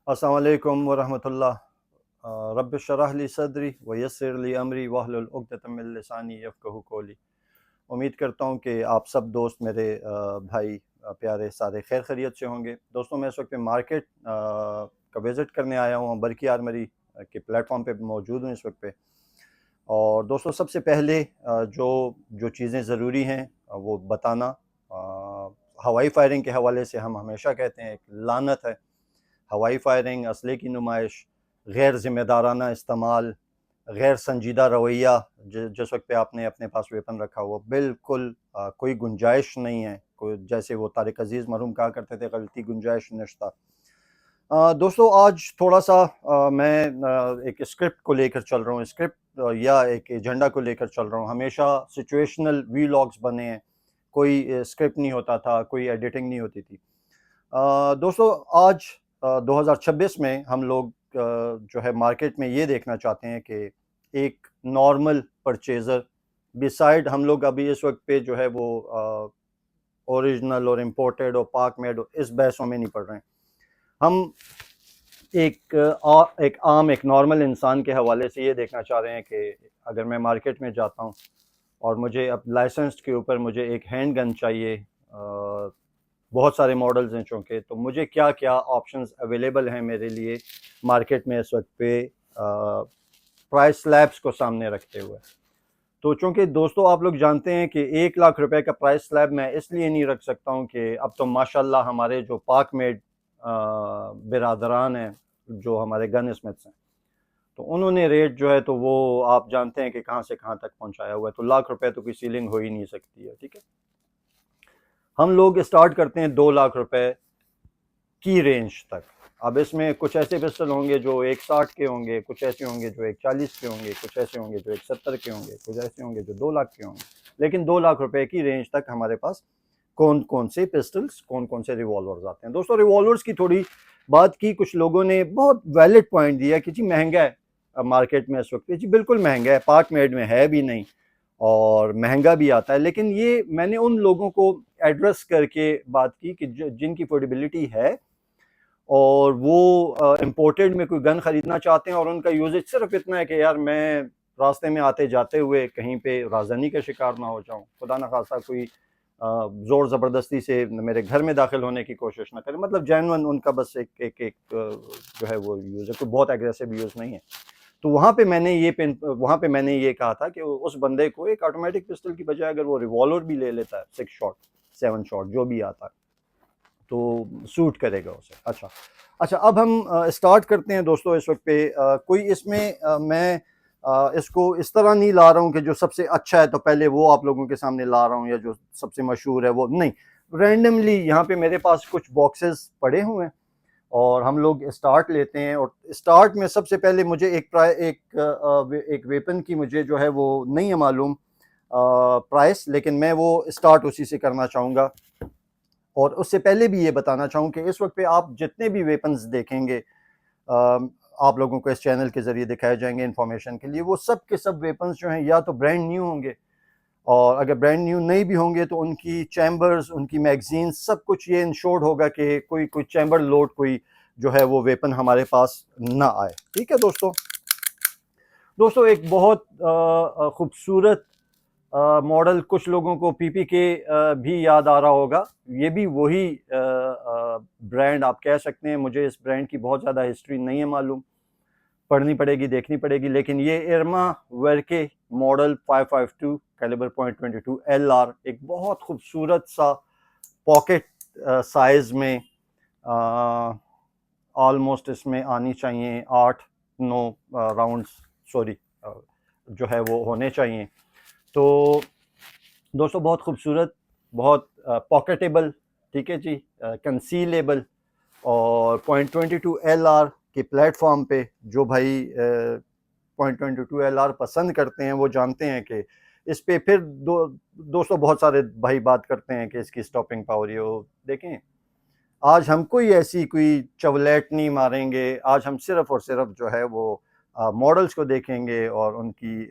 अस्सलाम वालेकुम वरहमतुल्लाह। रब्बिश शरह ली सदरी व यस्सिर ली अमरी वहलुल उक़दतम मिन लिसानी यफ़क़हू क़ौली। उम्मीद करता हूँ कि आप सब दोस्त मेरे भाई प्यारे सारे खैर खैरियत से होंगे। दोस्तों मैं इस वक्त मार्केट का विज़िट करने आया हूँ, बरकी आर्मरी के प्लेटफॉर्म पे मौजूद हूँ इस वक्त पे। और दोस्तों सबसे पहले जो जो चीज़ें ज़रूरी हैं वो बताना। हवाई फायरिंग के हवाले से हम हमेशा कहते हैं एक लानत है। हवाई फायरिंग, असले की नुमाइश, गैर ज़िम्मेदाराना इस्तेमाल, गैर संजीदा रवैया, जिस वक्त पे आपने अपने पास वेपन रखा हुआ, बिल्कुल कोई गुंजाइश नहीं है। कोई जैसे वो तारिक अजीज़ मरहूम कहा करते थे, गलती गुंजाइश नश्ता। दोस्तों आज थोड़ा सा मैं एक स्क्रिप्ट को लेकर चल रहा हूँ, स्क्रिप्ट या एक एजेंडा को लेकर चल रहा हूँ। हमेशा सिचुएशनल वीलॉग्स बने हैं, कोई स्क्रिप्ट नहीं होता था, कोई एडिटिंग नहीं होती थी। दोस्तों आज 2026 में हम लोग जो है मार्केट में ये देखना चाहते हैं कि एक नॉर्मल परचेज़र बिसाइड हम लोग अभी इस वक्त पे जो है वो ओरिजिनल और इम्पोर्टेड और पाक मेड इस बहसों में नहीं पड़ रहे हैं। हम एक आम एक नॉर्मल इंसान के हवाले से ये देखना चाह रहे हैं कि अगर मैं मार्केट में जाता हूँ और मुझे अब लाइसेंस के ऊपर मुझे एक हैंड गन चाहिए, बहुत सारे मॉडल्स हैं चूँकि, तो मुझे क्या क्या ऑप्शंस अवेलेबल हैं मेरे लिए मार्केट में इस वक्त पे प्राइस स्लैब्स को सामने रखते हुए। तो चूँकि दोस्तों आप लोग जानते हैं कि 1 लाख रुपए का प्राइस स्लैब मैं इसलिए नहीं रख सकता हूँ कि अब तो माशाल्लाह हमारे जो पाक मेड बिरादरान हैं, जो हमारे गन स्मिथ्स हैं, तो उन्होंने रेट जो है तो वो आप जानते हैं कि कहाँ से कहाँ तक पहुँचाया हुआ है। तो लाख रुपए तो कोई सीलिंग हो ही नहीं सकती है, ठीक है। हम लोग स्टार्ट करते हैं 2 लाख रुपए की रेंज तक। अब इसमें कुछ ऐसे पिस्टल होंगे जो 160 के होंगे, कुछ ऐसे होंगे जो 140 के होंगे, कुछ ऐसे होंगे जो 170 के होंगे, कुछ ऐसे होंगे जो 2 लाख के होंगे। लेकिन 2 लाख रुपए की रेंज तक हमारे पास कौन कौन से पिस्टल्स, कौन कौन से रिवॉल्वर्स आते हैं। दोस्तों रिवॉल्वर्स की थोड़ी बात की, कुछ लोगों ने बहुत वैलिड पॉइंट दिया कि जी महंगा है मार्केट में इस वक्त। जी बिल्कुल महंगा है, पाक मेड में है भी नहीं और महंगा भी आता है। लेकिन ये मैंने उन लोगों को एड्रेस करके बात की कि जिनकी अफोर्डेबिलिटी है और वो इम्पोर्टेड में कोई गन ख़रीदना चाहते हैं और उनका यूजेज सिर्फ इतना है कि यार मैं रास्ते में आते जाते हुए कहीं पे राजधानी का शिकार ना हो जाऊं, खुदा न खासा कोई ज़ोर ज़बरदस्ती से मेरे घर में दाखिल होने की कोशिश ना करे। मतलब जेन्युइन उनका बस एक जो है वो यूज़ है, कोई बहुत एग्रेसिव यूज़ नहीं है। तो वहाँ पे मैंने ये कहा था कि उस बंदे को एक ऑटोमेटिक पिस्टल की बजाय अगर वो रिवॉल्वर भी ले लेता है, 6 शॉट 7 शॉट जो भी आता है, तो सूट करेगा उसे। अच्छा अच्छा, अब हम स्टार्ट करते हैं दोस्तों इस वक्त पे। कोई इसमें मैं इसको इस तरह नहीं ला रहा हूँ कि जो सबसे अच्छा है तो पहले वो आप लोगों के सामने ला रहा हूँ, या जो सबसे मशहूर है वो नहीं। रैंडमली यहाँ पे मेरे पास कुछ बॉक्सेस पड़े हुए हैं और हम लोग स्टार्ट लेते हैं। और स्टार्ट में सबसे पहले मुझे एक वेपन की मुझे जो है वो नहीं है मालूम प्राइस, लेकिन मैं वो स्टार्ट उसी से करना चाहूँगा। और उससे पहले भी ये बताना चाहूँ कि इस वक्त पे आप जितने भी वेपन्स देखेंगे आप लोगों को इस चैनल के ज़रिए दिखाए जाएंगे इन्फॉर्मेशन के लिए, वो सब के सब वेपन्स जो हैं या तो ब्रांड न्यू होंगे, और अगर ब्रांड न्यू नहीं भी होंगे तो उनकी चैम्बर्स, उनकी मैगजीन, सब कुछ ये इंश्योर्ड होगा कि कोई कोई चैम्बर लोड कोई जो है वो वेपन हमारे पास ना आए। ठीक है दोस्तों। दोस्तों एक बहुत खूबसूरत मॉडल कुछ लोगों को पीपी के भी याद आ रहा होगा। ये भी वही ब्रांड आप कह सकते हैं। मुझे इस ब्रांड की बहुत ज़्यादा हिस्ट्री नहीं है मालूम, पढ़नी पड़ेगी, देखनी पड़ेगी। लेकिन ये इरमा वर्के मॉडल 552 कैलिबर .22 LR एक बहुत खूबसूरत सा पॉकेट साइज में, ऑलमोस्ट इसमें आनी चाहिए 8-9 राउंड्स, सॉरी जो है वो होने चाहिए। तो दोस्तों बहुत खूबसूरत, बहुत पॉकेटेबल, ठीक है जी, कंसीलेबल। और .22 LR के प्लेटफॉर्म पे जो भाई .22 LR पसंद करते हैं वो जानते हैं कि इस पे फिर दोस्तों बहुत सारे भाई बात करते हैं कि इसकी स्टॉपिंग पावर ये हो। देखें, आज हम कोई ऐसी कोई चवलेट नहीं मारेंगे। आज हम सिर्फ और सिर्फ जो है वो मॉडल्स को देखेंगे और उनकी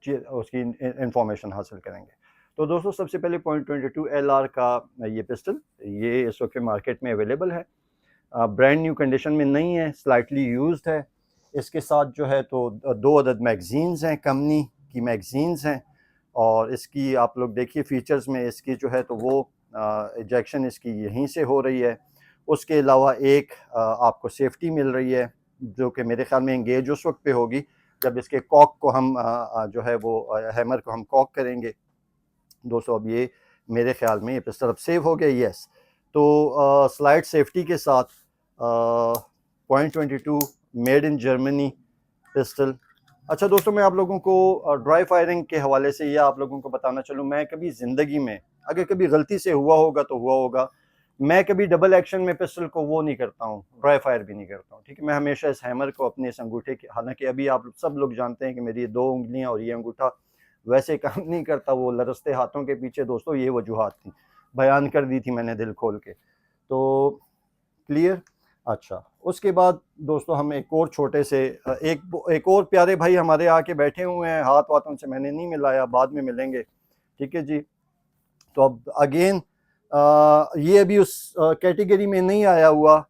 उसकी इंफॉर्मेशन हासिल करेंगे। तो दोस्तों सबसे पहले .22 LR का ये पिस्टल, ये इस वक्त मार्केट में अवेलेबल है। ब्रांड न्यू कंडीशन में नहीं है, स्लाइटली यूज्ड है। इसके साथ जो है तो 2 अदद मैगज़ीन्स हैं, कंपनी की मैगज़ीन्स हैं। और इसकी आप लोग देखिए फ़ीचर्स में इसकी जो है तो वो इजेक्शन इसकी यहीं से हो रही है। उसके अलावा एक आपको सेफ्टी मिल रही है जो कि मेरे ख़्याल में एंगेज उस वक्त पे होगी जब इसके कॉक को हम जो है वो हैमर को हम कॉक करेंगे। दोस्तों अब ये मेरे ख़्याल में ये पिस्टल अब सेव हो गया, यस। तो स्लाइड सेफ्टी के साथ .22 मेड इन जर्मनी पिस्टल। अच्छा दोस्तों, मैं आप लोगों को ड्राई फायरिंग के हवाले से या आप लोगों को बताना चलूँ, मैं कभी ज़िंदगी में अगर कभी गलती से हुआ होगा तो हुआ होगा, मैं कभी डबल एक्शन में पिस्टल को वो नहीं करता हूँ, ड्राई फायर भी नहीं करता हूँ, ठीक है। मैं हमेशा इस हैमर को अपने इस अंगूठे के, हालांकि अभी आप सब लोग जानते हैं कि मेरी 2 उंगलियाँ और ये अंगूठा वैसे काम नहीं करता, वो लरसते हाथों के पीछे दोस्तों ये वजूहात थी, बयान कर दी थी मैंने दिल खोल के, तो क्लियर। अच्छा, उसके बाद दोस्तों हम एक और छोटे से एक और प्यारे भाई हमारे आके बैठे हुए हैं, हाथ वाथ उनसे मैंने नहीं मिलाया, बाद में मिलेंगे, ठीक है जी। तो अब अगेन ये अभी उस कैटेगरी में नहीं आया हुआ,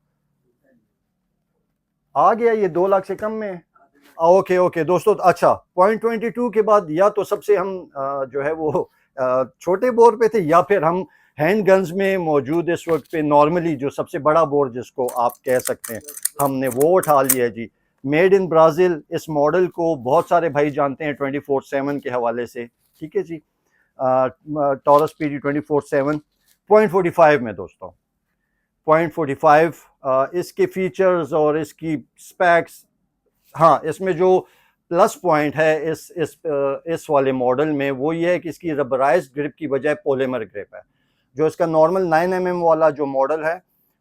आ गया, ये 2 लाख से कम में। ओके ओके दोस्तों, अच्छा .22 के बाद या तो सबसे हम जो है वो छोटे बोर पे थे, या फिर हम हैंड गन्स में मौजूद इस वक्त पे नॉर्मली जो सबसे बड़ा बोर जिसको आप कह सकते हैं, हमने वो उठा लिया जी। मेड इन ब्राज़ील, इस मॉडल को बहुत सारे भाई जानते हैं 24/7 के हवाले से, ठीक है जी। टॉरस PD 24/7 .45 में दोस्तों, .45 इसके फीचर्स और इसकी स्पेक्स। हाँ, इसमें जो प्लस पॉइंट है इस वाले मॉडल में वो ये है कि इसकी रबराइज्ड ग्रिप की बजाय पॉलीमर ग्रिप है। जो इसका नॉर्मल 9mm वाला जो मॉडल है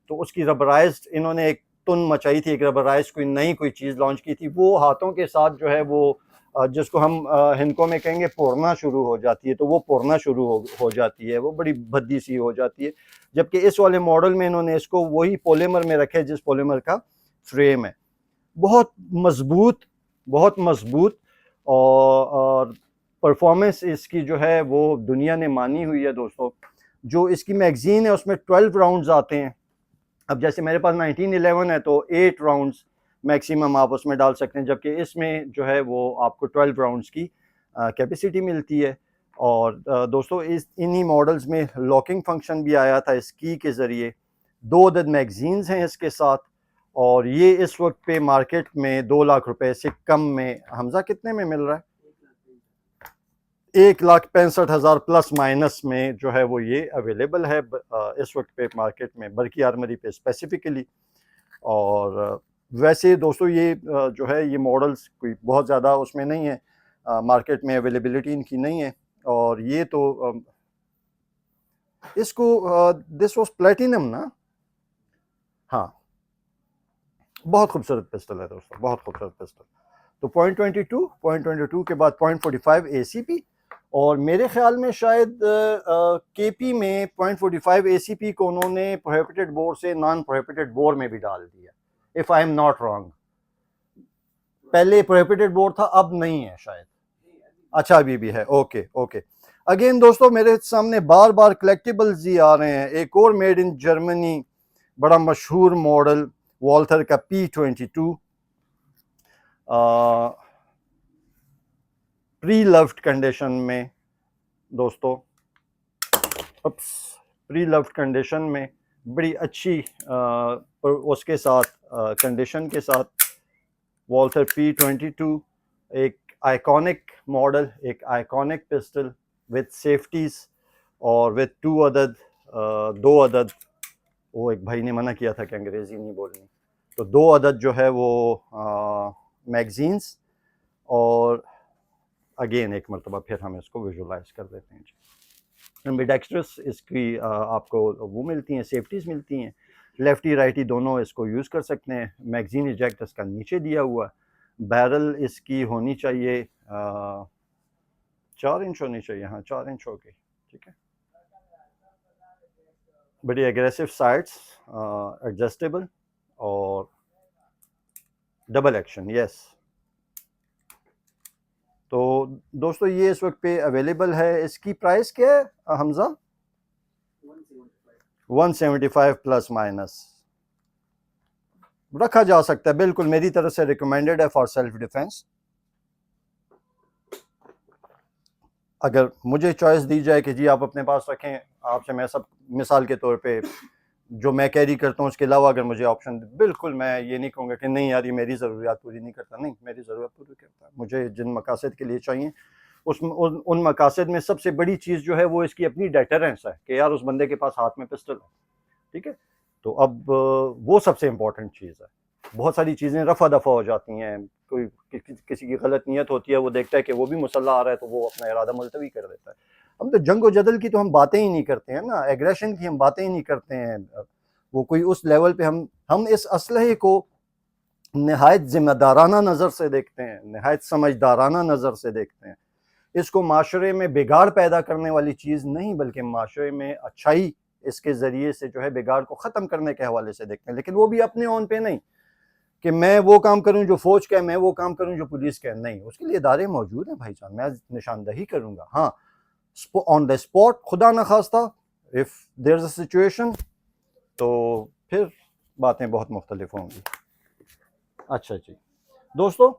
तो उसकी रबराइज्ड, इन्होंने एक तुन मचाई थी, एक रबराइज्ड कोई नई कोई चीज़ लॉन्च की थी, वो हाथों के साथ जो है वो जिसको हम हिंदकों में कहेंगे पोड़ना शुरू हो जाती है, तो वो पोड़ना शुरू हो जाती है, वो बड़ी भद्दी सी हो जाती है। जबकि इस वाले मॉडल में इन्होंने इसको वही पॉलीमर में रखे जिस पॉलीमर का फ्रेम है। बहुत मजबूत, बहुत मजबूत, और परफॉर्मेंस इसकी जो है वो दुनिया ने मानी हुई है दोस्तों। जो इसकी मैगज़ीन है उसमें 12 राउंड्स आते हैं। अब जैसे मेरे पास 1911 है तो 8 राउंड्स मैक्सिमम आप उसमें डाल सकते हैं, जबकि इसमें जो है वो आपको 12 राउंड्स की कैपेसिटी मिलती है। और दोस्तों इन्हीं मॉडल्स में लॉकिंग फंक्शन भी आया था इस की के ज़रिए। 2 अदद मैगज़ीन्स हैं इसके साथ, और ये इस वक्त पे मार्केट में 2 लाख रुपए से कम में, हमजा कितने में मिल रहा है? 1,65,000 प्लस माइनस में जो है वो ये अवेलेबल है इस वक्त पे मार्केट में, बर्की आर्मरी पे स्पेसिफिकली। और वैसे दोस्तों ये जो है ये मॉडल्स कोई बहुत ज़्यादा उसमें नहीं है, मार्केट में अवेलेबिलिटी इनकी नहीं है। और ये तो इसको दिस वाज प्लेटिनम ना, हाँ, बहुत खूबसूरत पिस्टल है दोस्तों, बहुत खूबसूरत पिस्टल। तो .22 के बाद .45 ACP, और मेरे ख्याल में शायद KP में .45 ACP को उन्होंने प्रोहिबिटेड बोर से नॉन प्रोहिबिटेड बोर में भी डाल दिया, if I am not wrong. पहले प्रोहिबिटेड बोर था, अब नहीं है शायद। अच्छा अभी भी है, ओके ओके। अगेन दोस्तों मेरे सामने बार बार कलेक्टिबल्स ही आ रहे हैं। एक और मेड इन जर्मनी बड़ा मशहूर मॉडल वॉल्थर का P22 प्री लव्ड कंडीशन में दोस्तों, प्री लव्ड कंडीशन में बड़ी अच्छी उसके साथ कंडीशन के साथ वॉल्थर P22 एक आइकॉनिक मॉडल, एक आइकॉनिक पिस्टल विद सेफ्टीज और विद 2 अदद, वो एक भाई ने मना किया था कि अंग्रेज़ी नहीं बोलनी, तो 2 अदद जो है वो मैगज़ीन्स। और अगेन एक मरतबा फिर हम इसको विजुलाइज कर देते हैं जी। एम्बिडेक्स्ट्रस इसकी आपको वो मिलती हैं, सेफ्टीज़ मिलती हैं, लेफ्टी राइटी दोनों इसको यूज़ कर सकते हैं। मैगज़ीन इजेक्ट इसका नीचे दिया हुआ, बैरल इसकी होनी चाहिए 4 इंच होनी चाहिए, हाँ 4 इंच होगी, ठीक है। बड़ी एग्रेसिव साइड्स, एडजस्टेबल और डबल एक्शन, यस। तो दोस्तों ये इस वक्त पे अवेलेबल है। इसकी प्राइस क्या है हमजा? 175 plus minus. रखा जा सकता है, बिल्कुल मेरी तरफ से रिकमेंडेड है फॉर सेल्फ डिफेंस। अगर मुझे चॉइस दी जाए कि जी आप अपने पास रखें, आपसे मैं सब मिसाल के तौर पे जो मैं कैरी करता हूँ उसके अलावा अगर मुझे ऑप्शन, बिल्कुल मैं ये नहीं कहूँगा कि नहीं यार ये मेरी ज़रूरियात पूरी नहीं करता, नहीं मेरी ज़रूरत पूरी करता है। मुझे जिन मकासद के लिए चाहिए उन मकासद में सबसे बड़ी चीज़ जो है वो इसकी अपनी डेटरेंस है कि यार उस बंदे के पास हाथ में पिस्टल है, ठीक है। तो अब वो सबसे इम्पोर्टेंट चीज़ है। बहुत सारी चीज़ें रफ़ा दफ़ा हो जाती हैं, कोई किसी की गलत नीयत होती है, वो देखता है कि वो भी मुसल्ला आ रहा है तो वो अपना इरादा मुलतवी कर देता है। हम तो जंग व जदल की तो हम बातें ही नहीं करते हैं ना, एग्रेशन की हम बातें ही नहीं करते हैं। वो कोई उस लेवल पे हम इस असलहे को नहायत जिम्मेदाराना नज़र से देखते हैं, नहायत समझदाराना नज़र से देखते हैं। इसको माशरे में बिगाड़ पैदा करने वाली चीज़ नहीं, बल्कि माशरे में अच्छाई इसके ज़रिए से जो है बिगाड़ को ख़त्म करने के हवाले से देखते हैं। लेकिन वो भी अपने ओन पे नहीं कि मैं वो काम करूं जो फौज का है, मैं वो काम करूं जो पुलिस का है, नहीं, उसके लिए इदारे मौजूद हैं भाईजान, मैं निशानदही करूंगा। हाँ, ऑन द स्पॉट खुदा न खास्ता if there is a situation तो फिर बातें बहुत मुख्तलिफ होंगी। अच्छा जी दोस्तों,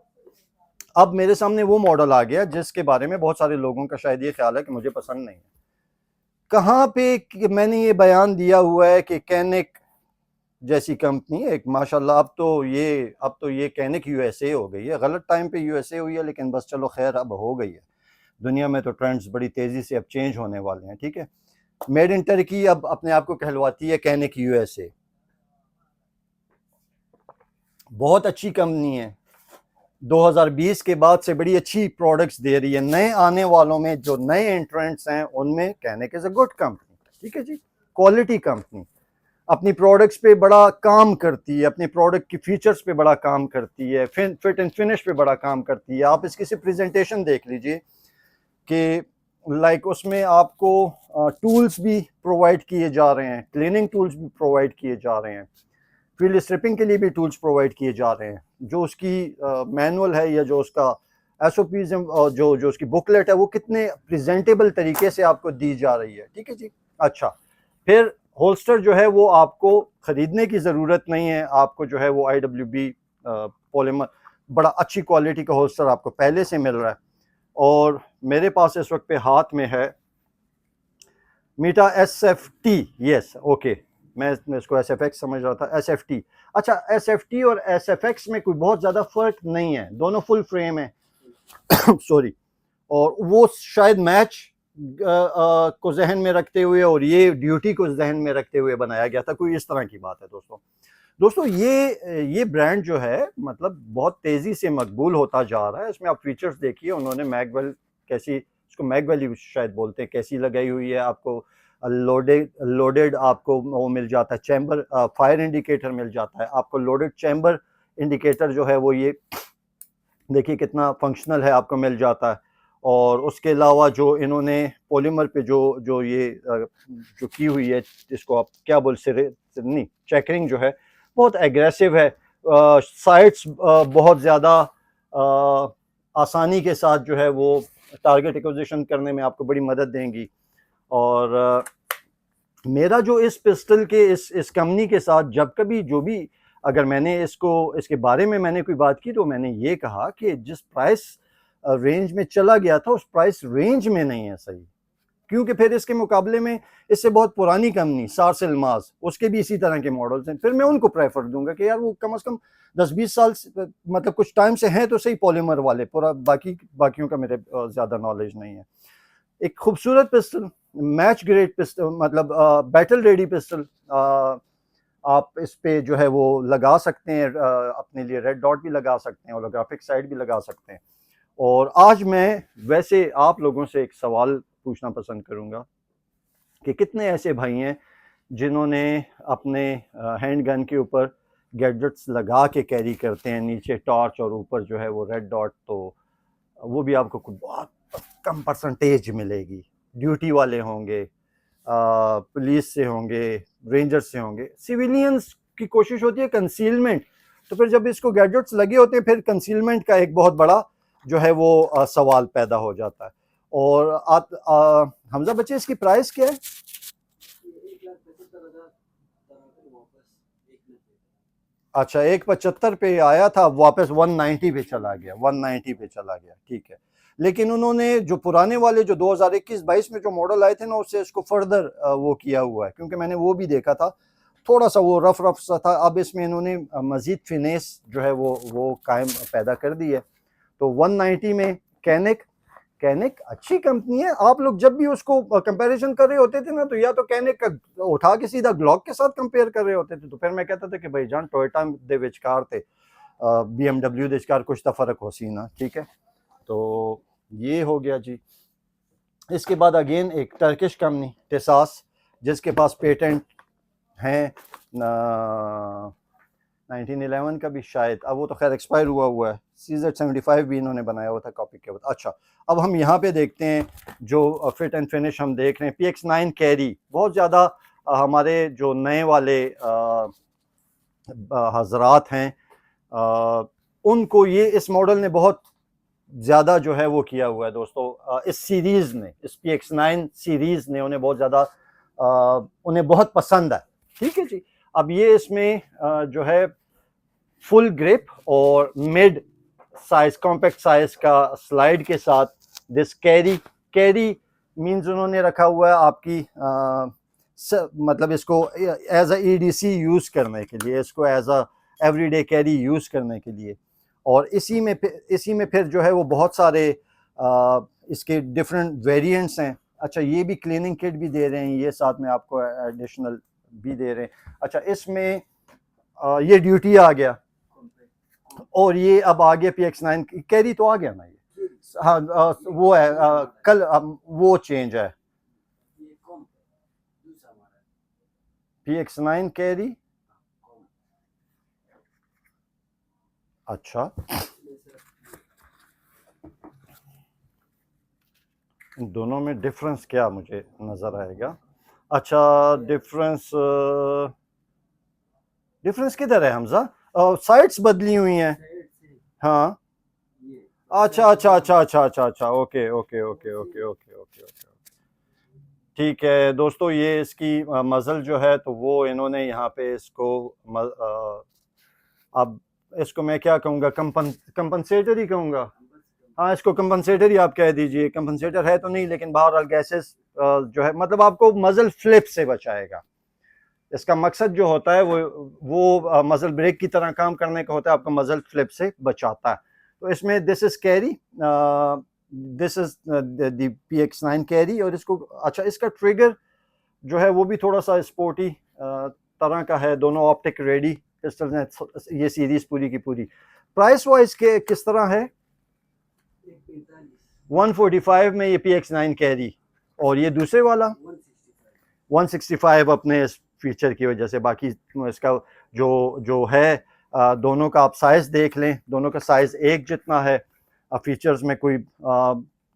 अब मेरे सामने वो मॉडल आ गया जिसके बारे में बहुत सारे लोगों का शायद ये ख्याल है कि मुझे पसंद नहीं है। कहाँ पे मैंने ये बयान दिया हुआ है कि कैनिक जैसी कंपनी एक माशाल्लाह, अब तो ये कैनिक यूएसए हो गई है। गलत टाइम पे यूएसए हुई है, लेकिन बस चलो खैर अब हो गई है। दुनिया में तो ट्रेंड्स बड़ी तेजी से अब चेंज होने वाले हैं, ठीक है। मेड इन टर्की अब अपने आप को कहलवाती है कैनिक यूएसए। बहुत अच्छी कंपनी है, 2020 के बाद से बड़ी अच्छी प्रोडक्ट्स दे रही है। नए आने वालों में जो नए एंट्रेंट्स हैं उनमें कैनिक इज अ गुड कंपनी, ठीक है जी, क्वालिटी कंपनी। अपनी प्रोडक्ट्स पे बड़ा काम करती है, अपने प्रोडक्ट की फीचर्स पे बड़ा काम करती है, फिट एंड फिनिश पे बड़ा काम करती है। आप इसकी सिर्फ प्रेजेंटेशन देख लीजिए कि लाइक उसमें आपको टूल्स भी प्रोवाइड किए जा रहे हैं, क्लीनिंग टूल्स भी प्रोवाइड किए जा रहे हैं, फील्ड स्ट्रिपिंग के लिए भी टूल्स प्रोवाइड किए जा रहे हैं। जो उसकी मैनुअल है या जो उसका एसओपीज जो जो उसकी बुकलेट है वो कितने प्रेजेंटेबल तरीके से आपको दी जा रही है, ठीक है जी। अच्छा, फिर होल्स्टर जो है वो आपको खरीदने की ज़रूरत नहीं है, आपको जो है वो IWB पॉलीमर बड़ा अच्छी क्वालिटी का होल्स्टर आपको पहले से मिल रहा है। और मेरे पास इस वक्त पे हाथ में है मीटा SFT, यस ओके, मैं इसको SFX समझ रहा था, SFT। अच्छा, SFT और SFX में कोई बहुत ज़्यादा फ़र्क नहीं है, दोनों फुल फ्रेम है सॉरी। और वो शायद मैच को जहन में रखते हुए और ये ड्यूटी को जहन में रखते हुए बनाया गया था, कोई इस तरह की बात है दोस्तों। दोस्तों ये ब्रांड जो है मतलब बहुत तेज़ी से मकबूल होता जा रहा है। इसमें आप फीचर्स देखिए, उन्होंने मैगवेल कैसी, इसको मैगवेल ही शायद बोलते हैं, कैसी लगाई हुई है। आपको लोडेड आपको वो मिल जाता है चैम्बर, फायर इंडिकेटर मिल जाता है आपको, लोडेड चैम्बर इंडिकेटर जो है वो ये देखिए कितना फंक्शनल है, आपको मिल जाता है। और उसके अलावा जो इन्होंने पॉलीमर पे जो जो ये जो की हुई है, जिसको आप क्या बोल नहीं, चेकरिंग जो है बहुत एग्रेसिव है। साइट्स बहुत ज़्यादा आसानी के साथ जो है वो टारगेट एक्विजिशन करने में आपको बड़ी मदद देंगी। और मेरा जो इस पिस्टल के इस कंपनी के साथ जब कभी जो भी, अगर मैंने इसके बारे में मैंने कोई बात की तो मैंने ये कहा कि जिस प्राइस रेंज में चला गया था उस प्राइस रेंज में नहीं है सही, क्योंकि फिर इसके मुकाबले में इससे बहुत पुरानी कंपनी सार्स इल्मास, उसके भी इसी तरह के मॉडल्स हैं, फिर मैं उनको प्रेफर दूंगा कि यार वो कम से कम 10-20 साल मतलब कुछ टाइम से हैं तो सही पॉलीमर वाले, पूरा बाकियों का मेरे ज़्यादा नॉलेज नहीं है। एक खूबसूरत पिस्टल, मैच ग्रेड पिस्टल, मतलब बैटल रेडी पिस्टल, आप इस पे जो है वो लगा सकते हैं, अपने लिए रेड डॉट भी लगा सकते हैं, होलोग्राफिक साइड भी लगा सकते हैं। और आज मैं वैसे आप लोगों से एक सवाल पूछना पसंद करूंगा कि कितने ऐसे भाई हैं जिन्होंने अपने हैंड गन के ऊपर गैजेट्स लगा के कैरी करते हैं, नीचे टॉर्च और ऊपर जो है वो रेड डॉट, तो वो भी आपको बहुत कम परसेंटेज मिलेगी। ड्यूटी वाले होंगे, पुलिस से होंगे, रेंजर्स से होंगे, सिविलियंस की कोशिश होती है कंसीलमेंट, तो फिर जब इसको गैजेट्स लगे होते हैं फिर कंसीलमेंट का एक बहुत बड़ा जो है वो सवाल पैदा हो जाता है। और हमजा बच्चे इसकी प्राइस क्या है? अच्छा 175 पे आया था, वापस 190 पे चला गया, 190 पे चला गया, ठीक है। लेकिन उन्होंने जो पुराने वाले जो 2021-22 में जो मॉडल आए थे ना, उससे इसको फर्दर वो किया हुआ है, क्योंकि मैंने वो भी देखा था, थोड़ा सा वो रफ रफ सा था। अब इसमें इन्होंने मजीद फिनेस जो है वो कायम पैदा कर दी है। तो 190 में कैनिक, कैनिक अच्छी कंपनी है। आप लोग जब भी उसको कंपैरिजन कर रहे होते थे ना, तो या तो कैनिक का उठा के सीधा ग्लॉक के साथ कंपेयर कर रहे होते थे, तो फिर मैं कहता था कि भाई जान टोयोटा दे विचकार थे BMW दे विचकार कुछ तो फर्क हो सी ना, ठीक है। तो ये हो गया जी। इसके बाद अगेन एक टर्किश कंपनी टेसास, जिसके पास पेटेंट हैं 1911 का भी शायद, अब वो तो खैर एक्सपायर हुआ है। CZ75 भी इन्होंने बनाया हुआ था कॉपी के बाद। अच्छा, अब हम यहाँ पे देखते हैं जो फिट एंड फिनिश हम देख रहे हैं। PX9 कैरी बहुत ज़्यादा हमारे जो नए वाले हजरात हैं उनको ये इस मॉडल ने बहुत ज़्यादा जो है वो किया हुआ है दोस्तों। इस सीरीज़ ने, इस PX9 सीरीज़ ने उन्हें बहुत ज़्यादा उन्हें बहुत पसंद है, ठीक है जी। अब ये इसमें जो है फुल ग्रिप और मिड साइज कॉम्पैक्ट साइज का स्लाइड के साथ दिस कैरी, कैरी मीन्स उन्होंने रखा हुआ है आपकी मतलब इसको एज अ EDC यूज़ करने के लिए, इसको as a everyday carry use करने के लिए। और इसी में फिर जो है वो बहुत सारे इसके डिफरेंट वेरिएंट्स हैं। अच्छा, ये भी क्लीनिंग किट भी दे रहे हैं, ये साथ में आपको एडिशनल भी दे रहे हैं। अच्छा, इसमें ये ड्यूटी आ गया, और ये अब आ गया PX9 कैरी तो आ गया ना ये। हाँ वो है कल वो चेंज है PX9 कैरी। अच्छा, इन दोनों में डिफरेंस क्या मुझे नज़र आएगा? अच्छा, डिफरेंस डिफरेंस किधर है हमजा? साइड्स बदली हुई हैं। हाँ, अच्छा अच्छा अच्छा अच्छा अच्छा अच्छा, okay okay okay okay okay okay okay, ठीक है दोस्तों। ये इसकी मज़ल जो है तो वो इन्होंने यहाँ पे इसको अब इसको मैं क्या कहूँगा, कंपनसेटर ही कहूँगा। हाँ, इसको कंपनसेटर ही आप कह दीजिए। कंपनसेटर है तो नहीं, लेकिन बहरहाल गैसेस जो है मतलब आपको मज़ल फ्लिप से बचाएगा। इसका मकसद जो होता है वो मज़ल ब्रेक की तरह काम करने का होता है, आपको मज़ल फ्लिप से बचाता है। तो इसमें this is carry, this is the PX9 carry. और इसको अच्छा, इसका ट्रिगर जो है वो भी थोड़ा सा स्पोर्टी तरह का है। दोनों ऑप्टिक रेडी पिस्टल्स हैं, ये सीरीज पूरी की पूरी। प्राइस वाइज के किस तरह है? 145 में ये PX9 कैरी, और ये दूसरे वाला 165 अपने इस फीचर की वजह से। बाकी इसका जो जो है दोनों का आप साइज़ देख लें, दोनों का साइज़ एक जितना है। फीचर्स में कोई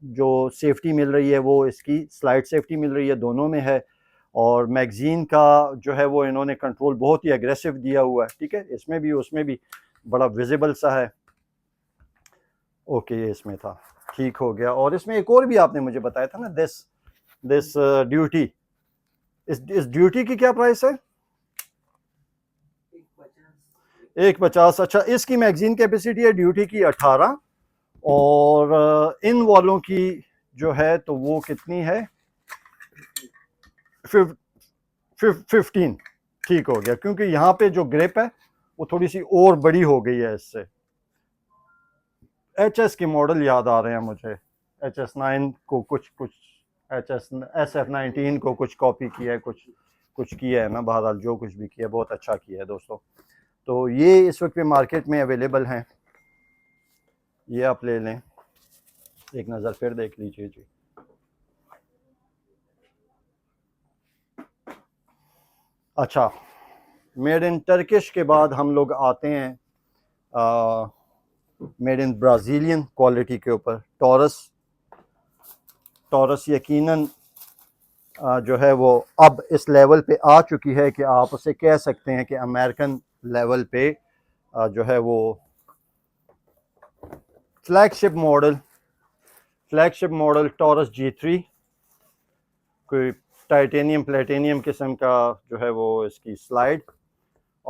जो सेफ्टी मिल रही है वो इसकी स्लाइड सेफ्टी मिल रही है, दोनों में है। और मैगजीन का जो है वो इन्होंने कंट्रोल बहुत ही एग्रेसिव दिया हुआ है, ठीक है। इसमें भी उसमें भी बड़ा विजिबल सा है। ओके, ये इसमें था, ठीक हो गया। और इसमें एक और भी आपने मुझे बताया था ना, दिस ड्यूटी, इस ड्यूटी की क्या प्राइस है? 150। अच्छा, इसकी मैगजीन कैपेसिटी है ड्यूटी की 18, और इन वालों की जो है तो वो कितनी है? 15। ठीक हो गया, क्योंकि यहाँ पे जो ग्रिप है वो थोड़ी सी और बड़ी हो गई है इससे। HS के मॉडल याद आ रहे हैं मुझे, HS9 को कुछ SF19 को कुछ कॉपी किया है, कुछ किया है ना। बहरहाल जो कुछ भी किया बहुत अच्छा किया है दोस्तों। तो ये इस वक्त पे मार्केट में अवेलेबल हैं, ये आप ले लें, एक नज़र फिर देख लीजिए जी। अच्छा, मेड इन टर्किश के बाद हम लोग आते हैं मेड इन ब्राज़ीलियन क्वालिटी के ऊपर। टॉरस यकीनन जो है वो अब इस लेवल पे आ चुकी है कि आप उसे कह सकते हैं कि अमेरिकन लेवल पे जो है वो फ्लैगशिप मॉडल टॉरस G3, कोई टाइटेनियम प्लेटिनियम किस्म का जो है वो इसकी स्लाइड,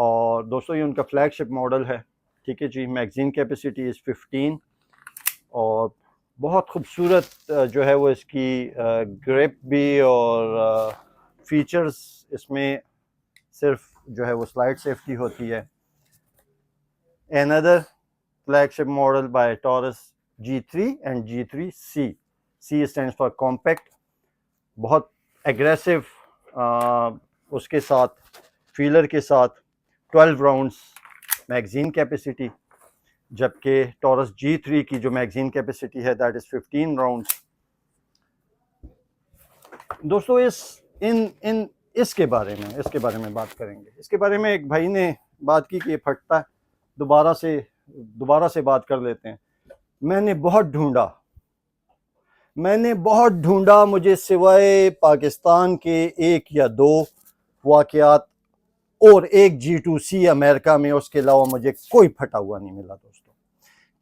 और दोस्तों ये उनका फ्लैगशिप मॉडल है, ठीक है जी। मैगज़ीन कैपेसिटी इज़ 15 और बहुत खूबसूरत जो है वो इसकी ग्रिप भी और फीचर्स इसमें सिर्फ जो है वो स्लाइड सेफ्टी होती है। Another flagship model by Taurus G3 and G3C. C stands for compact, बहुत एग्रेसिव उसके साथ फीलर के साथ 12 राउंड्स मैगज़ीन कैपेसिटी, जबकि टॉरस G3 की जो मैगज़ीन कैपेसिटी है दैट इज़ 15 राउंड्स। दोस्तों इसके बारे में बात करेंगे। इसके बारे में एक भाई ने बात की कि ये फटता है, दोबारा से बात कर लेते हैं। मैंने बहुत ढूंढा, मुझे सिवाय पाकिस्तान के एक या दो वाक़यात और एक G2C अमेरिका में, उसके अलावा मुझे कोई फटा हुआ नहीं मिला दोस्तों।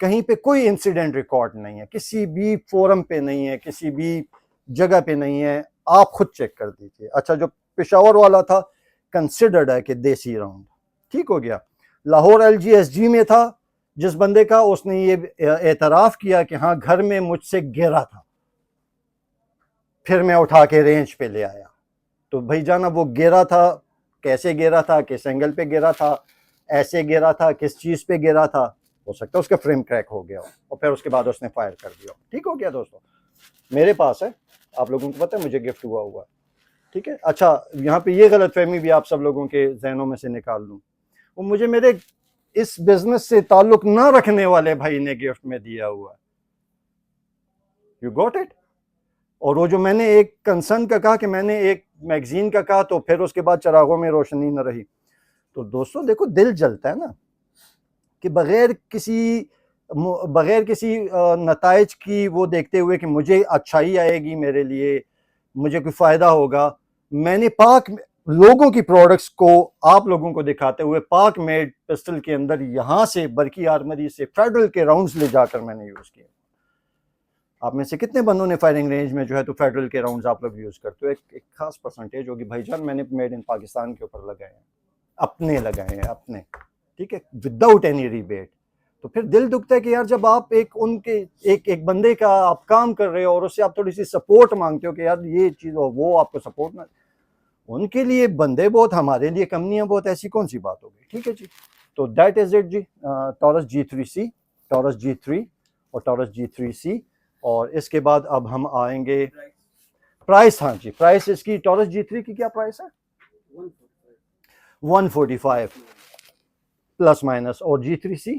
कहीं पे कोई इंसिडेंट रिकॉर्ड नहीं है, किसी भी फोरम पे नहीं है, किसी भी जगह पे नहीं है, आप खुद चेक कर दीजिए। अच्छा, जो पेशावर वाला था कंसिडर्ड है कि देसी राउंड ठीक हो गया। लाहौर LGSG में था जिस बंदे का, उसने ये एतराफ़ किया कि हाँ घर में मुझसे गिरा था, फिर मैं उठा के रेंज पे ले आया। तो भाई जाना वो गिरा था, कैसे गिरा था, किस एंगल पे गिरा था, ऐसे गिरा था, किस चीज़ पे गिरा था, हो सकता है उसका फ्रेम क्रैक हो गया और फिर उसके बाद उसने फायर कर दिया। ठीक हो गया दोस्तों, मेरे पास है, आप लोगों को पता है मुझे गिफ्ट हुआ है, ठीक है। अच्छा, यहाँ पे ये गलतफहमी भी आप सब लोगों के जहनों में से निकाल लूँ, वो मुझे मेरे इस बिजनेस से ताल्लुक ना रखने वाले भाई ने गिफ्ट में दिया हुआ है। You got it. और वो जो मैंने एक कंसर्न का कहा कि मैंने एक मैगजीन का कहा, तो फिर उसके बाद चरागों में रोशनी न रही। तो दोस्तों देखो, दिल जलता है ना कि बगैर किसी नताइज की वो देखते हुए कि मुझे अच्छाई आएगी, मेरे लिए मुझे कोई फ़ायदा होगा, मैंने पाक लोगों की प्रोडक्ट्स को आप लोगों को दिखाते हुए पाक मेड पिस्टल के अंदर यहाँ से बरकी आर्मरी से फेडरल के राउंड्स ले जाकर मैंने यूज़ किए। आप में से कितने बंदों ने फायरिंग रेंज में जो है तो फेडरल के राउंड्स आप लोग यूज़ करते हो? एक खास परसेंटेज होगी भाईजान, मैंने मेड इन पाकिस्तान के ऊपर लगाए हैं, अपने, ठीक है, विदाउट एनी रिबेट। तो फिर दिल दुखता है कि यार जब आप एक बंदे का आप काम कर रहे हो और उससे आप थोड़ी सी सपोर्ट मांगते हो कि यार ये चीज़ हो, वो आपको सपोर्ट ना, उनके लिए बंदे बहुत, हमारे लिए कंपनियां बहुत, ऐसी कौन सी बात होगी। ठीक है जी, तो दैट इज इट जी। टॉरस G3C, टॉरस G3 और टॉरस G3C। और इसके बाद अब हम आएंगे प्राइस। हाँ जी, प्राइस इसकी टॉरस G3 की क्या प्राइस है? 145 प्लस माइनस, और G3C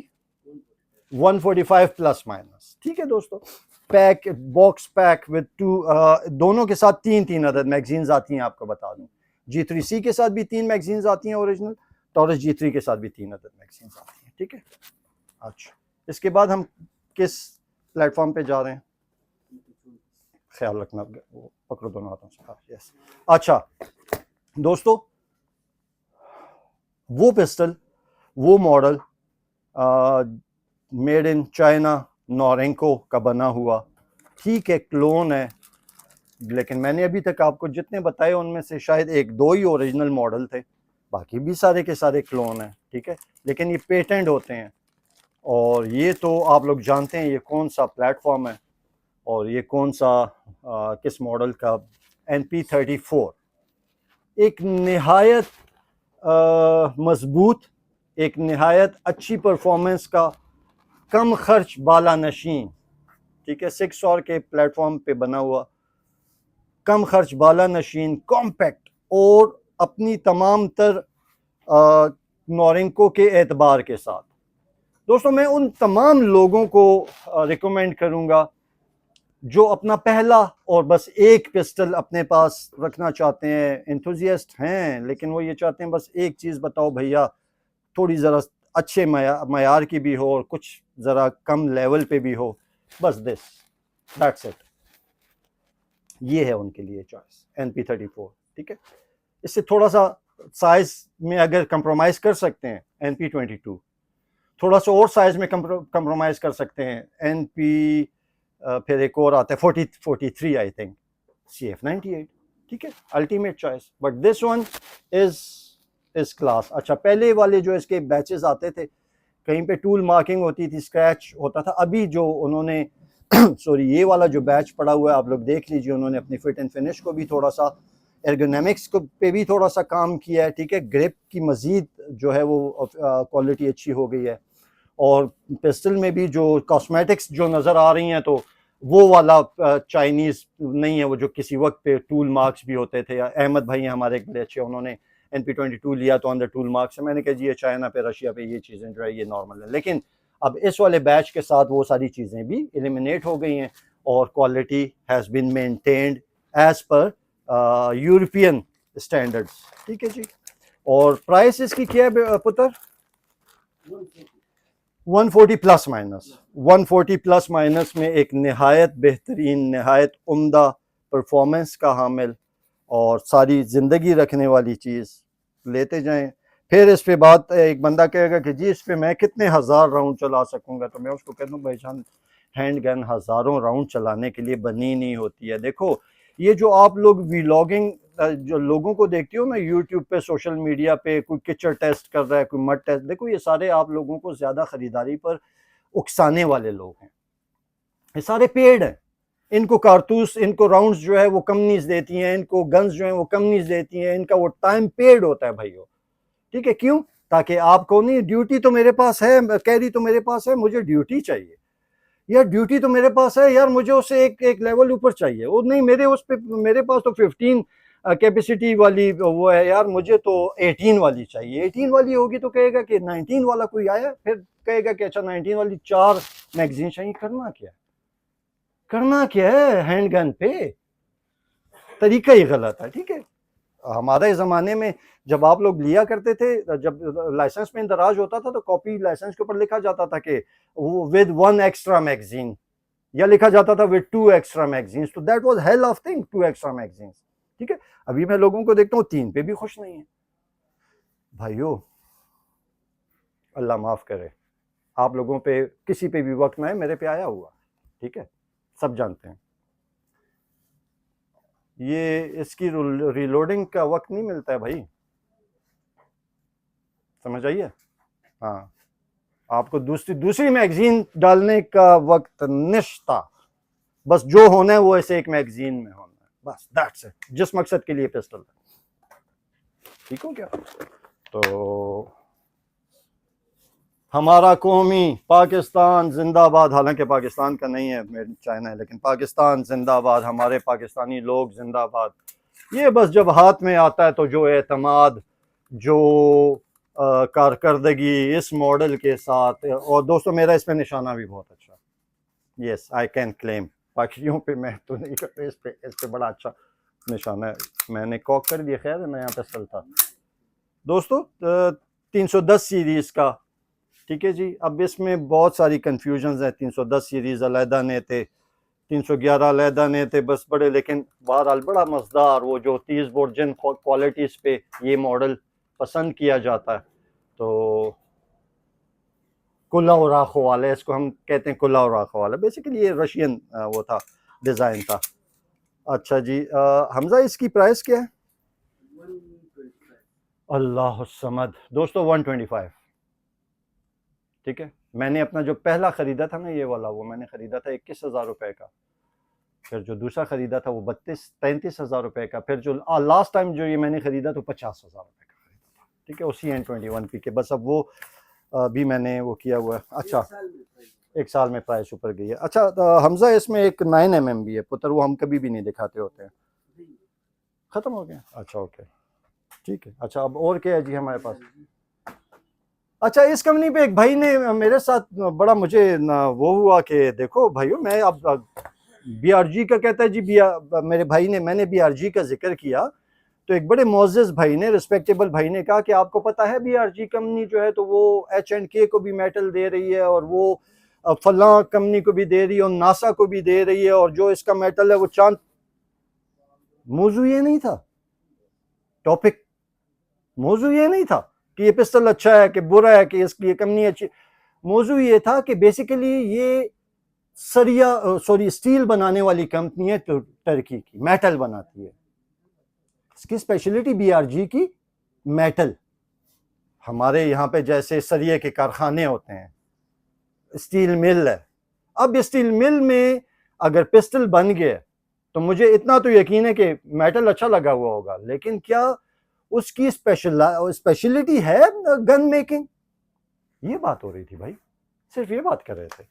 145 प्लस माइनस। ठीक है दोस्तों, पैक बॉक्स पैक विद दोनों के साथ तीन अदद मैगजीन्स आती हैं। आपको बता दूं, G3C के साथ भी 3 मैगजीन्स आती हैं ओरिजिनल, टॉरस G3 के साथ भी 3 अदद मैगजीन्स आती हैं। ठीक है। अच्छा, इसके बाद हम किस प्लेटफॉर्म पे जा रहे हैं? ख्याल रखना, पकड़ो दोनों हाथों से। यस। अच्छा दोस्तों, वो पिस्टल, वो मॉडल मेड इन चाइना, नोरेंको का बना हुआ, ठीक है, क्लोन है, लेकिन मैंने अभी तक आपको जितने बताए उनमें से शायद एक दो ही ओरिजिनल मॉडल थे, बाकी भी सारे के सारे क्लोन हैं। ठीक है, लेकिन ये पेटेंट होते हैं, और ये तो आप लोग जानते हैं ये कौन सा प्लेटफॉर्म है और ये कौन सा किस मॉडल का। NP34 एक निहायत मजबूत, एक निहायत अच्छी परफॉर्मेंस का, कम खर्च बाला नशीन, ठीक है, 6 के प्लेटफॉर्म पे बना हुआ, कम खर्च बाला नशीन, कॉम्पैक्ट, और अपनी तमाम तर नोरिंको के एतबार के साथ। दोस्तों मैं उन तमाम लोगों को रिकमेंड करूंगा जो अपना पहला और बस एक पिस्टल अपने पास रखना चाहते हैं, एंथुजियास्ट हैं, लेकिन वो ये चाहते हैं बस एक चीज़ बताओ भैया, थोड़ी ज़रा अच्छे मयार की भी हो और कुछ ज़रा कम लेवल पे भी हो, बस दैट्स इट। ये है उनके लिए चॉइस, NP34। ठीक है, इससे थोड़ा सा साइज में अगर कंप्रोमाइज़ कर सकते हैं NP22, थोड़ा सा और साइज में कंप्रोमाइज़ कर सकते हैं NP, फिर एक और आता है 43 आई थिंक, CF98। ठीक है, ultimate choice, but this one is इस क्लास। अच्छा, पहले वाले जो इसके बैचेस आते थे कहीं पे टूल मार्किंग होती थी, स्क्रैच होता था। अभी जो उन्होंने सॉरी ये वाला जो बैच पड़ा हुआ है आप लोग देख लीजिए, उन्होंने अपनी फिट एंड फिनिश को भी थोड़ा सा, एर्गोनॉमिक्स को पे भी थोड़ा सा काम किया है, ठीक है। ग्रिप की मजीद जो है वो क्वालिटी अच्छी हो गई है, और पिस्टल में भी जो कॉस्मेटिक्स जो नज़र आ रही हैं तो वो वाला चाइनीज़ नहीं है, वो जो किसी वक्त पे टूल मार्क्स भी होते थे। अहमद भाई हैं हमारे एक बड़े अच्छे, उन्होंने NP22 लिया तो अंदर टूल मार्क्स है। मैंने कहा जी ये चाइना पे रशिया पे ये चीज़ें जो है ये नॉर्मल है, लेकिन अब इस वाले बैच के साथ वो सारी चीज़ें भी एलिमिनेट हो गई हैं और quality has been maintained as per European standards, ठीक है जी। और प्राइस इसकी क्या है पुत्र? 140 प्लस माइनस, 140 प्लस माइनस में एक नहायत बेहतरीन, नहायत उम्दा परफॉर्मेंस का हामिल और सारी ज़िंदगी रखने वाली चीज़ लेते जाएं। फिर इस पे बात, एक बंदा कहेगा कि जी इस पे मैं कितने हज़ार राउंड चला सकूंगा, तो मैं उसको कहता हूँ भाईजान हैंड गन हज़ारों राउंड चलाने के लिए बनी नहीं होती है। देखो ये जो आप लोग व्लॉगिंग जो लोगों को देखती हो ना यूट्यूब पे, सोशल मीडिया पे, कोई किचड़ टेस्ट कर रहा है, कोई मड टेस्ट, देखो ये सारे आप लोगों को ज़्यादा ख़रीदारी पर उकसाने वाले लोग हैं, ये सारे पेड हैं। इनको कारतूस, इनको राउंड्स जो है वो कंपनीज देती हैं, इनको गन्स जो है वो कंपनीज देती हैं, इनका वो टाइम पेड होता है भाइयों, ठीक है। क्यों? ताकि आपको नहीं, ड्यूटी तो मेरे पास है, कैरी तो मेरे पास है, मुझे ड्यूटी चाहिए यार, ड्यूटी तो मेरे पास है यार, मुझे उससे एक लेवल ऊपर चाहिए। वो नहीं, मेरे उस पे मेरे पास तो 15 कैपेसिटी वाली वो है यार, मुझे तो 18 वाली चाहिए। 18 वाली होगी तो कहेगा कि 19 वाला कोई आया, फिर कहेगा कि अच्छा 19 वाली 4 मैगजीन चाहिए। करना क्या, करना क्या है हैंड गन पे? तरीका ही गलत है, ठीक है। हमारे ज़माने में जब आप लोग लिया करते थे, जब लाइसेंस में इंदराज होता था तो कॉपी लाइसेंस के ऊपर लिखा जाता था कि वो विद 1 एक्स्ट्रा मैगजीन, या लिखा जाता था विद 2 एक्स्ट्रा मैगजीन्स, तो that was hell of thing, 2 extra magazines, ठीक है। अभी मैं लोगों को देखता हूँ 3 पे भी खुश नहीं है। भाइयों अल्लाह माफ करे, आप लोगों पे किसी पे भी वक्त ना है, मेरे पे आया हुआ, ठीक है, सब जानते हैं। ये इसकी रिलोडिंग का वक्त नहीं मिलता है भाई, समझ आइए। हाँ, आपको दूसरी मैगजीन डालने का वक्त निश्ता, बस जो होना है वो ऐसे एक मैगजीन में होना है, बस दैट्स इट, जिस मकसद के लिए पिस्टल है, ठीक हो क्या? तो हमारा कौमी पाकिस्तान जिंदाबाद, हालांकि पाकिस्तान का नहीं है, मेड चाइना है, लेकिन पाकिस्तान जिंदाबाद, हमारे पाकिस्तानी लोग जिंदाबाद। ये बस जब हाथ में आता है तो जो एतमाद, जो कारकर्दगी इस मॉडल के साथ, और दोस्तों मेरा इसमें निशाना भी बहुत अच्छा, यस आई कैन क्लेम, बाकियों पे मैं तो नहीं करता, इस पे बड़ा अच्छा निशाना है, मैंने कॉक कर दिया, खैर नया पिस्टल था दोस्तों, 310 सीरीज़ का, ठीक है जी। अब इसमें बहुत सारी कन्फ्यूजन्स हैं, 310 सीरीज़ अलहदा ने थे, 311 अलहदा ने थे, बस बड़े, लेकिन बहरहाल बड़ा मज़ेदार, वो जो 30 बोर्ड जिन क्वालिटीज़ पे ये मॉडल पसंद किया जाता है, तो कुल्ला और राखो वाले, इसको हम कहते हैं कुल्ला और राखो वाला, बेसिकली ये रशियन वो था, डिज़ाइन था। अच्छा जी, हमजा इसकी प्राइस क्या है? अल्लाह समद दोस्तों, 125, ठीक है। मैंने अपना जो पहला ख़रीदा था ना ये वाला, वो मैंने ख़रीदा था 21,000 रुपये का, फिर जो दूसरा ख़रीदा था वो 33,000 रुपये का, फिर जो लास्ट टाइम जो ये मैंने ख़रीदा तो 50,000 रुपये का ख़रीदा था, ठीक है, उसी N21P के, बस अब वो भी मैंने वो किया हुआ है। अच्छा, एक साल में प्राइस ऊपर गई है। अच्छा हमजा इसमें एक 9mm भी है पुत्र, वो हम कभी भी नहीं दिखाते होते हैं, ख़त्म हो गया? अच्छा ओके, ठीक है। अच्छा अब और क्या है जी हमारे पास? अच्छा, इस कंपनी पे एक भाई ने मेरे साथ बड़ा मुझे वो हुआ कि देखो भाइयों, मैं अब BRG का कहता है जी, मेरे भाई ने, मैंने BRG का जिक्र किया तो एक बड़े मोअज़्ज़ज़ भाई ने, रिस्पेक्टेबल भाई ने कहा कि आपको पता है BRG कंपनी जो है तो वो H&K को भी मेटल दे रही है, और वो फलां कंपनी को भी दे रही है, और नासा को भी दे रही है, और जो इसका मेटल है वो चांद। मौजू ये नहीं था, टॉपिक मौजू ये नहीं था कि ये पिस्टल अच्छा है कि बुरा है, कि इसकी ये कंपनी अच्छी। मौजू ये था कि बेसिकली ये स्टील बनाने वाली कंपनी है, तो टर्की की मेटल बनाती है, इसकी स्पेशलिटी BRG की मेटल, हमारे यहाँ पे जैसे सरिये के कारखाने होते हैं, स्टील मिल है, अब स्टील मिल में अगर पिस्टल बन गया तो मुझे इतना तो यकीन है कि मेटल अच्छा लगा हुआ होगा, लेकिन क्या उसकी स्पेशलिटी है गन मेकिंग? ये बात हो रही थी भाई, सिर्फ ये बात कर रहे थे।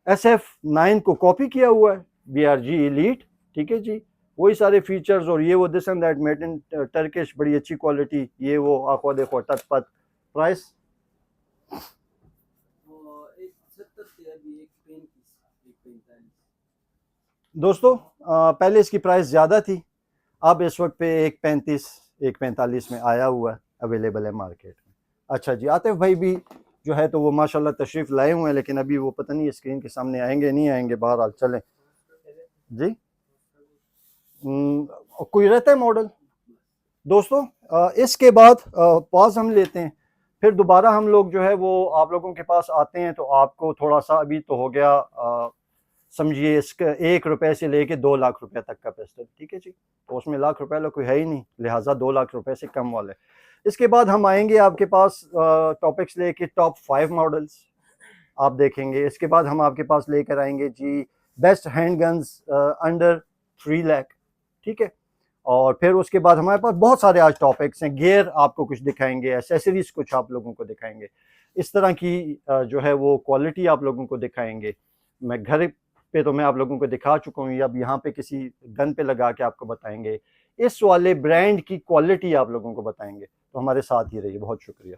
SF9 को कॉपी किया हुआ है, BRG Elite, ठीक है जी, वही सारे फीचर्स और ये वो this and that, made in Turkish, बड़ी अच्छी क्वालिटी, ये वो आंखों देखो तत्पत। प्राइस दोस्तों पहले इसकी प्राइस ज़्यादा थी, अब इस वक्त पे 1.35 1.45 में आया हुआ है, अवेलेबल है मार्केट में। अच्छा जी, आतिफ भाई भी जो है तो वो माशाल्लाह तशरीफ़ लाए हुए हैं, लेकिन अभी वो पता नहीं स्क्रीन के सामने आएंगे नहीं आएंगे, बहरहाल चलें जी। कोई रहता है मॉडल दोस्तों। इसके बाद पॉज हम लेते हैं, फिर दोबारा हम लोग जो है वो आप लोगों के पास आते हैं, तो आपको थोड़ा सा अभी तो हो गया समझिए इसका 1 रुपये से लेके 2 लाख रुपए तक का पिस्टल, ठीक है जी, तो उसमें लाख रुपए वाला कोई है ही नहीं, लिहाजा 2 लाख रुपए से कम वाले। इसके बाद हम आएंगे आपके पास टॉपिक्स लेके टॉप 5 मॉडल्स आप देखेंगे। इसके बाद हम आपके पास लेकर आएंगे जी best hand guns under 3 lakh, ठीक है। और फिर उसके बाद हमारे पास बहुत सारे आज टॉपिक्स हैं, गियर आपको कुछ दिखाएंगे, एसेसरीज कुछ आप लोगों को दिखाएंगे, इस तरह की जो है वो क्वालिटी आप लोगों को दिखाएंगे। मैं घर पे तो मैं आप लोगों को दिखा चुका हूँ, अब यहाँ पे किसी गन पे लगा के आपको बताएंगे, इस वाले ब्रांड की क्वालिटी आप लोगों को बताएंगे, तो हमारे साथ ही रहिए। बहुत शुक्रिया।